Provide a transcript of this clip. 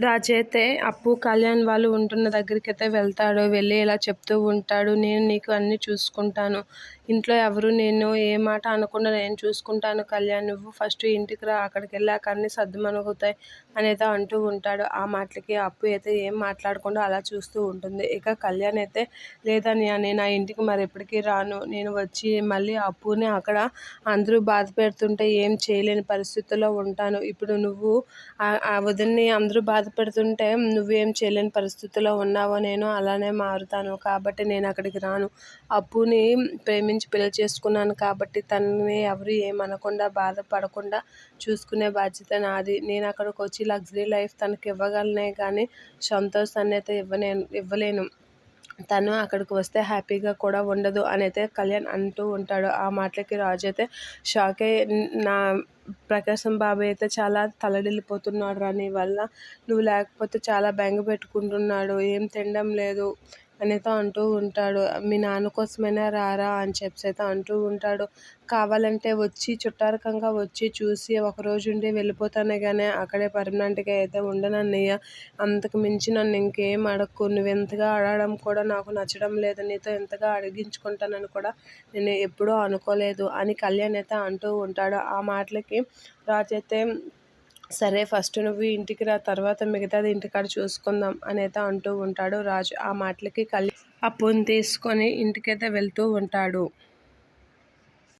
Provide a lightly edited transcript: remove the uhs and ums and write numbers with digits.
రాజైతే అప్పు కళ్యాణ్ వాళ్ళు ఉంటున్న దగ్గరికైతే వెళ్తాడు. వెళ్ళి ఇలా చెప్తూ ఉంటాడు, నేను నీకు అన్నీ చూసుకుంటాను. ఇంట్లో ఎవరు నేను ఏ మాట అనకుండా నేను చూసుకుంటాను కళ్యాణ్. నువ్వు ఫస్ట్ ఇంటికి రా, అక్కడికి వెళ్ళాక అన్నీ సర్దుమణుగుతాయి అనేది అంటూ ఉంటాడు. ఆ మాటలకి అప్పు అయితే ఏం మాట్లాడకుండా అలా చూస్తూ ఉంటుంది. ఇక కళ్యాణ్ అయితే లేదన్నయ్య, నేను ఆ ఇంటికి మరి ఎప్పటికీ రాను. నేను వచ్చి మళ్ళీ అప్పుని అక్కడ అందరూ బాధ పెడుతుంటే ఏం చేయలేని పరిస్థితుల్లో ఉంటాను. ఇప్పుడు నువ్వు ఆ వదిన్ని అందరూ బాధ పెడుతుంటే నువ్వేం చేయలేని పరిస్థితిలో ఉన్నావో నేను అలానే మారుతాను. కాబట్టి నేను అక్కడికి రాను. అప్పుని ప్రేమించి పెళ్లి చేసుకున్నాను కాబట్టి తనని ఎవరు ఏమనకుండా బాధపడకుండా చూసుకునే బాధ్యత నాది. నేను అక్కడికి వచ్చి లగ్జరీ లైఫ్ తనకి ఇవ్వగలనే కానీ సంతోషాన్ని అయితే ఇవ్వలేను. తను అక్కడికి వస్తే హ్యాపీగా కూడా ఉండదు అనైతే కళ్యాణ్ అంటూ ఉంటాడు. ఆ మాటలకి రాజు అయితే షాక్ అయ్యి, నా ప్రకాశం బాబాయ్ అయితే చాలా తల్లడిల్లిపోతున్నాడు రా నీ వల్ల. నువ్వు లేకపోతే చాలా బెంగ పెట్టుకుంటున్నాడు, ఏం తినడం లేదు అనేతో అంటూ ఉంటాడు. మీ నాన్న కోసమైనా రారా అని చెప్పి అయితే అంటూ ఉంటాడు. కావాలంటే వచ్చి చుట్టారకంగా వచ్చి చూసి ఒకరోజు ఉండి వెళ్ళిపోతానే కానీ అక్కడే పర్మనెంట్గా అయితే ఉండనన్నయ్య. అంతకు మించి నన్ను ఇంకేం అడక్కు. నువ్వు ఎంతగా అడగడం కూడా నాకు నచ్చడం లేదు. నీతో ఎంతగా అడిగించుకుంటానని కూడా నేను ఎప్పుడూ అనుకోలేదు అని కళ్యాణ్ అయితే అంటూ ఉంటాడు. ఆ మాటలకి రాజు అయితే సరే ఫస్ట్ నువ్వు ఇంటికి రా, తర్వాత మిగతాది ఇంటికాడ చూసుకుందాం అనైతే అంటూ ఉంటాడు రాజు. ఆ మాటలకి కళ్యాణ్ అప్పుని తీసుకొని ఇంటికైతే వెళ్తూ ఉంటాడు.